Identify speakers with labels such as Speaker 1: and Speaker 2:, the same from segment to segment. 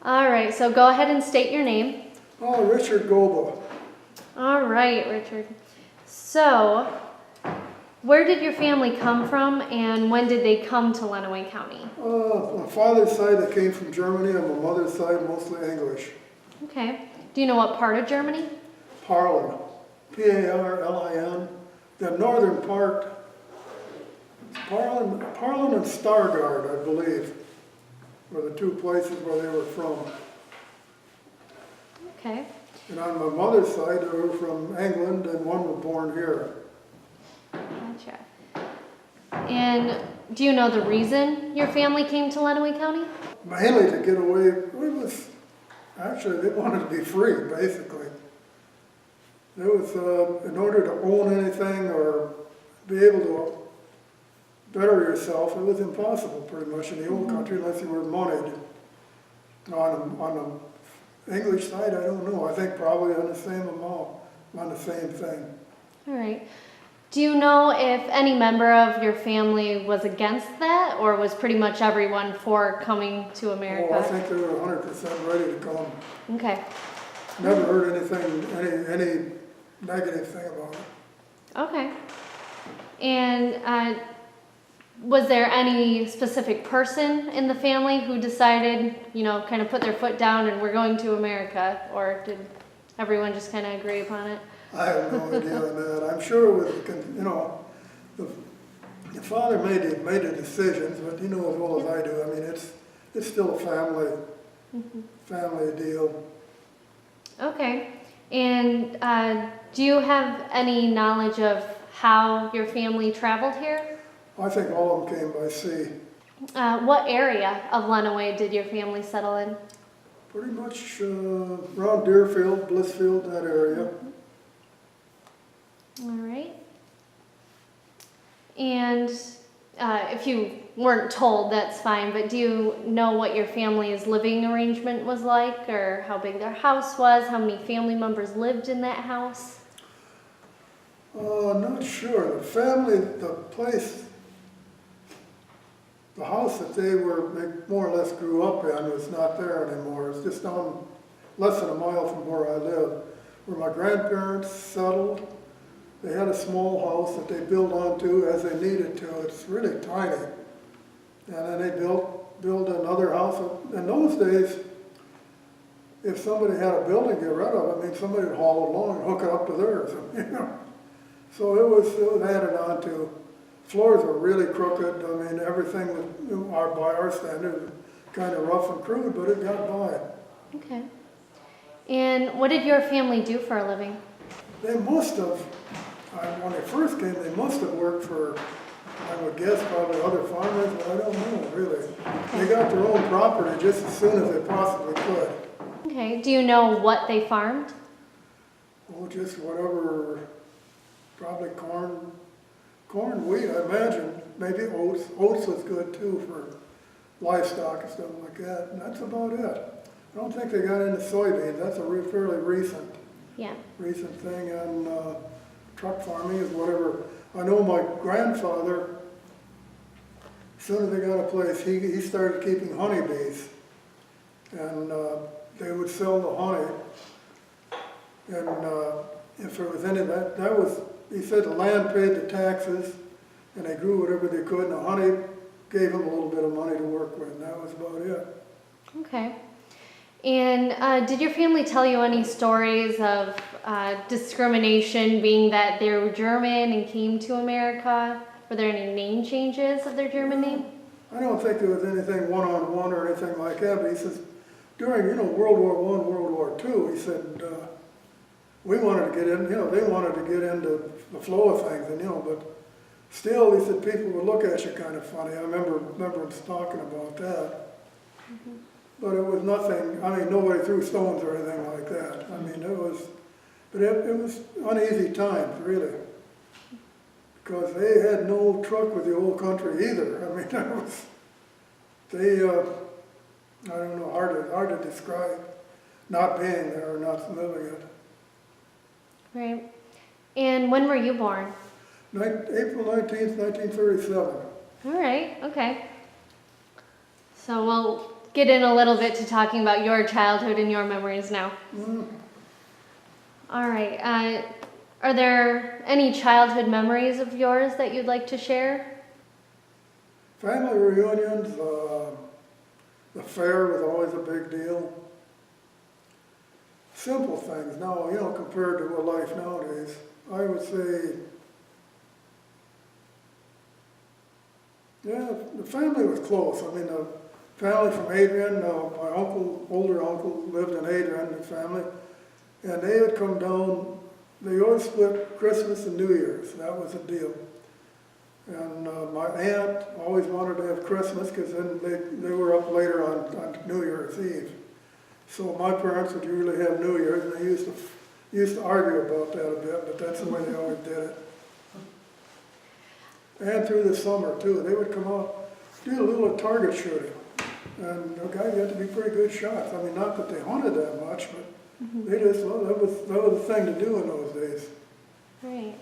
Speaker 1: All right, so go ahead and state your name.
Speaker 2: Oh, Richard Gobba.
Speaker 1: All right, Richard. So, where did your family come from and when did they come to Lenawee County?
Speaker 2: My father's side, they came from Germany, and my mother's side, mostly English.
Speaker 1: Okay. Do you know what part of Germany?
Speaker 2: Parlin, P-A-R-L-I-N. The northern part, Parlin and Stargard, I believe, were the two places where they were from.
Speaker 1: Okay.
Speaker 2: And on my mother's side, they were from England, and one was born here.
Speaker 1: Gotcha. And do you know the reason your family came to Lenawee County?
Speaker 2: Mainly to get away. Actually, they wanted to be free, basically. It was, in order to own anything or be able to better yourself, it was impossible pretty much in the old country unless you were moneyed. On the English side, I don't know. I think probably on the same amount, on the same thing.
Speaker 1: All right. Do you know if any member of your family was against that, or was pretty much everyone for coming to America?
Speaker 2: Oh, I think they were 100% ready to come.
Speaker 1: Okay.
Speaker 2: Never heard anything, any negative thing about it.
Speaker 1: Okay. And was there any specific person in the family who decided, kind of put their foot down and we're going to America, or did everyone just kind of agree upon it?
Speaker 2: I have no idea on that. I'm sure with, the father made the decisions, but as well as I do. I mean, it's still a family deal.
Speaker 1: Okay. And do you have any knowledge of how your family traveled here?
Speaker 2: I think all of them came by sea.
Speaker 1: What area of Lenawee did your family settle in?
Speaker 2: Pretty much around Deerfield, Blissfield, that area.
Speaker 1: All right. And if you weren't told, that's fine, but do you know what your family's living arrangement was like, or how big their house was, how many family members lived in that house?
Speaker 2: Not sure. The house that they more or less grew up in was not there anymore. It's just down less than a mile from where I live, where my grandparents settled. They had a small house that they built onto as they needed to. It's really tiny. And then they built another house. In those days, if somebody had a building to get rid of, somebody would haul it along and hook it up to theirs. So it was added on to. Floors were really crooked. Everything was, by our standards, kind of rough and crude, but it got by.
Speaker 1: Okay. And what did your family do for a living?
Speaker 2: They must have, when they first came, they must have worked for, I would guess, probably other farmers, but I don't know, really. Okay. They got their own property just as soon as they possibly could.
Speaker 1: Okay. Do you know what they farmed?
Speaker 2: Oh, just whatever, probably corn, wheat, I imagine. Maybe oats. Oats was good, too, for livestock and stuff like that. And that's about it. I don't think they got into soybeans. That's a fairly recent thing. And truck farming is whatever. I know my grandfather, as soon as they got a place, he started keeping honeybees. And they would sell the honey. And if there was any, he said the land paid the taxes, and they grew whatever they could, and the honey gave them a little bit of money to work with, and that was about it.
Speaker 1: Okay. And did your family tell you any stories of discrimination, being that they were German and came to America? Were there any name changes of their German name?
Speaker 2: I don't think there was anything one-on-one or anything like that, but he says, during, World War I, World War II, he said, we wanted to get in, they wanted to get into the flow of things, but still, he said, people would look at you kind of funny. I remember him talking about that. Mm-hmm. But it was nothing, nobody threw stones or anything like that. It was uneasy times, really. Because they had no truck with the old country either. I don't know, hard to describe not being there or not living it.
Speaker 1: Right. And when were you born?
Speaker 2: April 19th, 1937.
Speaker 1: All right, okay. So we'll get in a little bit to talking about your childhood and your memories now. All right. Are there any childhood memories of yours that you'd like to share?
Speaker 2: Family reunions, the fair was always a big deal. Simple things now, compared to life nowadays. I would say, yeah, the family was close. I mean, the family from Adrian, my older uncle lived in Adrian, the family, and they would come down. They always split Christmas and New Year's. That was a deal. And my aunt always wanted to have Christmas because then they were up later on New Year's Eve. So my parents would usually have New Year's, and they used to argue about that a bit, but that's the way they always did it. And through the summer too, they would come out, do a little target shooting. And the guy had to be pretty good shots. I mean, not that they hunted that much, but they just, well, that was the thing to do in those days.
Speaker 1: Right.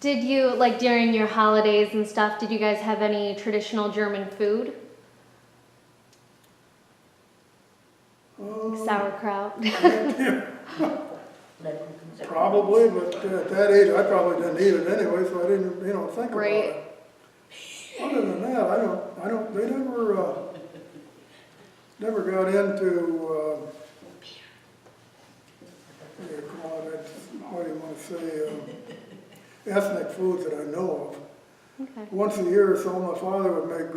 Speaker 1: Did you, like during your holidays and stuff, did you guys have any traditional German food? Sauerkraut?
Speaker 2: Probably, but at that age I probably didn't eat it anyway, so I didn't, think about it. Other than that, they never got into, how do you want to say, ethnic foods that I know of.
Speaker 1: Okay.
Speaker 2: Once a year or so, my father would make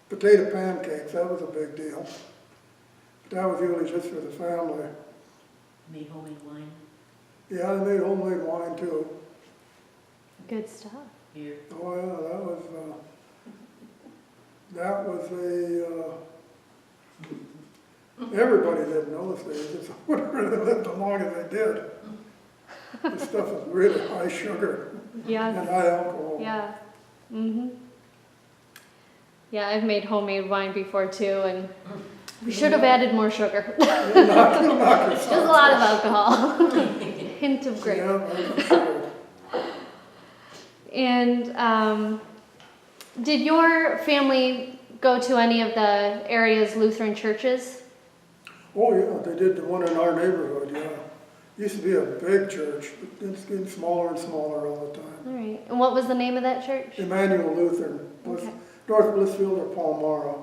Speaker 2: potato pancakes. That was a big deal. But that was usually just for the family.
Speaker 3: Made homemade wine?
Speaker 2: Yeah, they made homemade wine too.
Speaker 1: Good stuff.
Speaker 3: Here.
Speaker 2: Oh yeah, that was everybody did in those days. It's whatever they lived as long as they did. This stuff is really high sugar
Speaker 1: Yeah.
Speaker 2: and high alcohol.
Speaker 1: Yeah. Yeah, I've made homemade wine before too, and we should have added more sugar.
Speaker 2: It'll knock
Speaker 1: Just a lot of alcohol. Hint of grape.
Speaker 2: Yeah, that's sure.
Speaker 1: And did your family go to any of the area's Lutheran churches?
Speaker 2: Oh yeah, they did the one in our neighborhood, yeah. Used to be a big church, but it's getting smaller and smaller all the time.
Speaker 1: All right. And what was the name of that church?
Speaker 2: Emmanuel Lutheran,
Speaker 1: Okay.
Speaker 2: North Blissfield or Palmyra.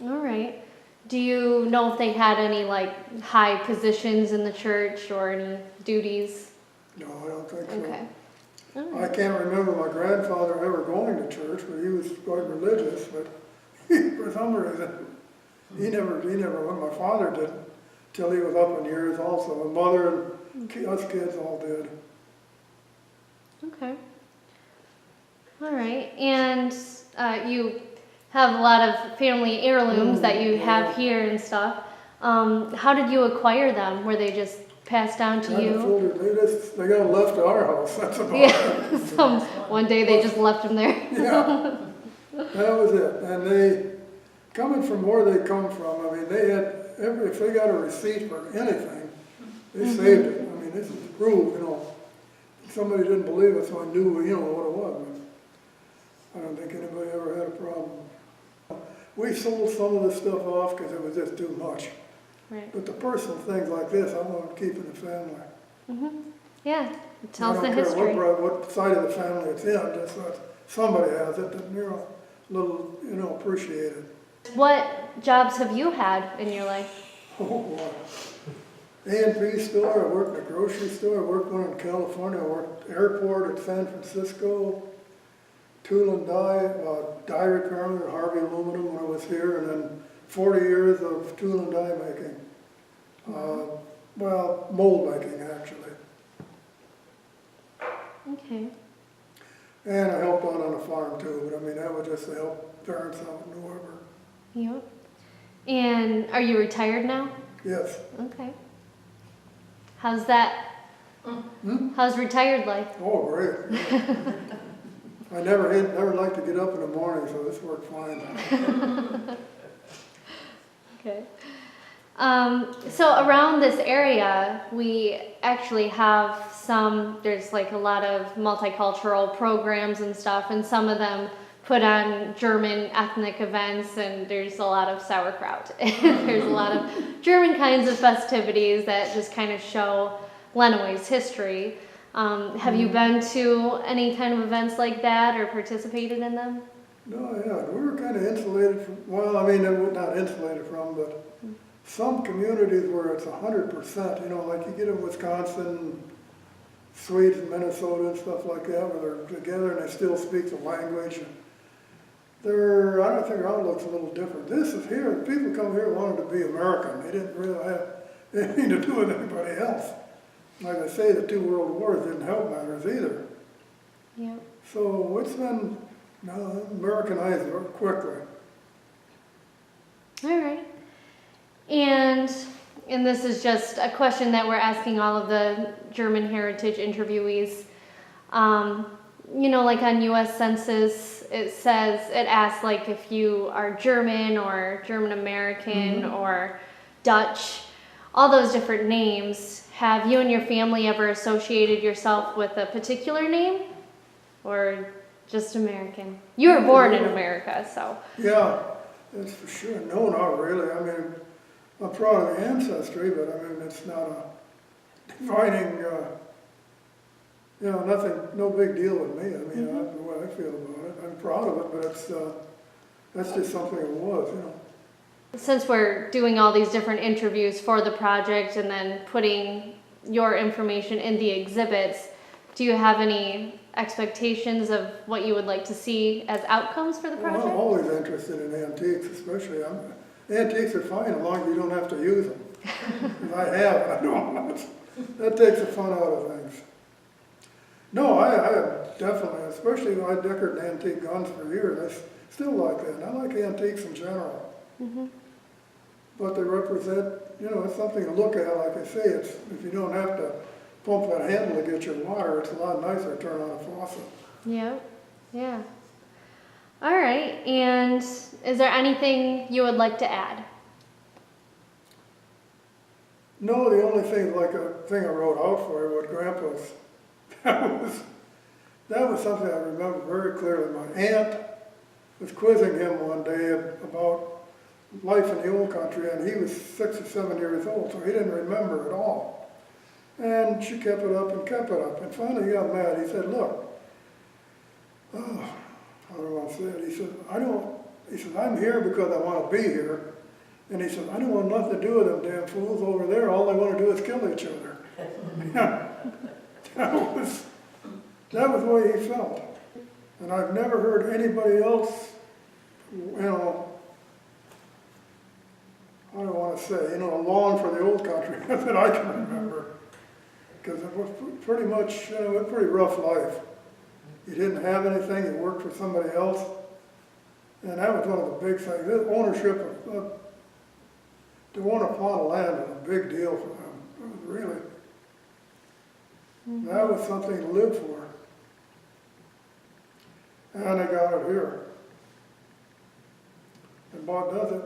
Speaker 1: All right. Do you know if they had any like high positions in the church or any duties?
Speaker 2: No, I don't think so.
Speaker 1: Okay. All
Speaker 2: I
Speaker 1: right.
Speaker 2: can't remember my grandfather ever going to church, but he was quite religious, but for some reason, he never went. My father didn't, till he was up in years also. My mother and us kids all did.
Speaker 1: Okay. All right. And you have a lot of family heirlooms that you have here and stuff. How did you acquire them? Were they just passed down to you?
Speaker 2: They got left at our house, that's about
Speaker 1: Yeah. One day they just left them there.
Speaker 2: Yeah, that was it. And they, coming from where they come from, I mean, they had, if they got a receipt for anything, they saved it. I mean, this is proof, Somebody didn't believe us, so I knew, what it was. But I don't think anybody ever had a problem. We sold some of the stuff off because it was just too much.
Speaker 1: Right.
Speaker 2: But the personal things like this, I want to keep in the family.
Speaker 1: Yeah. It tells the
Speaker 2: I don't care
Speaker 1: history.
Speaker 2: what side of the family it's in, just that somebody has it, that you're a little, appreciated.
Speaker 1: What jobs have you had in your life?
Speaker 2: Oh, boy. A&P store, I worked in a grocery store, I worked one in California, I worked airport at San Francisco, tool and die repairman at Harvey Aluminum when I was here, and then 40 years of tool and die making. Well, mold making actually.
Speaker 1: Okay.
Speaker 2: And I helped out on a farm too, but I mean, that was just to help parents out and whoever.
Speaker 1: Yep. And are you retired now?
Speaker 2: Yes.
Speaker 1: Okay. How's that? How's retired life?
Speaker 2: Oh, great. I never liked to get up in the morning, so this worked fine.
Speaker 1: Okay. So around this area, we actually have there's like a lot of multicultural programs and stuff, and some of them put on German ethnic events, and there's a lot of sauerkraut. There's a lot of German kinds of festivities that just kind of show Lenawee's history. Have you been to any kind of events like that or participated in them?
Speaker 2: No, yeah, we were kind of insulated from, well, I mean, not insulated from, but some communities where it's 100%, you know, like you get in Wisconsin, Sweden, Minnesota and stuff like that, where they're together and they still speak the language. And I don't think our outlook's a little different. This is here, people come here wanting to be American. They didn't really have anything to do with anybody else. Like I say, the 2 world wars didn't help matters either.
Speaker 1: Yeah.
Speaker 2: So it's been Americanized very quickly.
Speaker 1: All right. And this is just a question that we're asking all of the German heritage interviewees. You know, like on U.S. Census, it asks like if you are German or German American or Dutch, all those different names. Have you and your family ever associated yourself with a particular name or just American? You were born in America, so.
Speaker 2: Yeah, that's for sure. No, not really. I mean, I'm proud of the ancestry, but I mean, it's not a defining, you know, nothing, no big deal with me. I mean, that's the way I feel about it. I'm proud of it, but that's just something it was, you know.
Speaker 1: Since we're doing all these different interviews for the project and then putting your information in the exhibits, do you have any expectations of what you would like to see as outcomes for the project?
Speaker 2: Well, I'm always interested in antiques, especially. Antiques are fine as long as you don't have to use them. 'Cause I have, and I don't. That takes the fun out of things. No, I definitely, especially I decorated antique guns for years. I still like that. And I like antiques in general. But they represent, you know, it's something to look at. Like I say, it's if you don't have to pump that handle to get your water, it's a lot nicer to turn on a faucet.
Speaker 1: Yeah, yeah. All right, and is there anything you would like to add?
Speaker 2: No, the only thing, like a thing I wrote out for you, what Grandpa's, that was something I remember very clearly. My aunt was quizzing him one day about life in the old country, and he was 6 or 7 years old, so he didn't remember it all. And she kept it up and kept it up, and finally he got mad. He said, look, how do I want to say it? He said, I'm here because I want to be here. And he said, I don't want nothing to do with them damn fools over there. All they want to do is kill each other. that was the way he felt. And I've never heard anybody else, you know, I don't want to say, you know, long for the old country that I can remember. Because it was pretty much, you know, a pretty rough life. You didn't have anything, you worked for somebody else. And that was one of the big things. This ownership of, to own a plot of land was a big deal for them. It was really, that was something to live for. And they got it here. And Bob does it.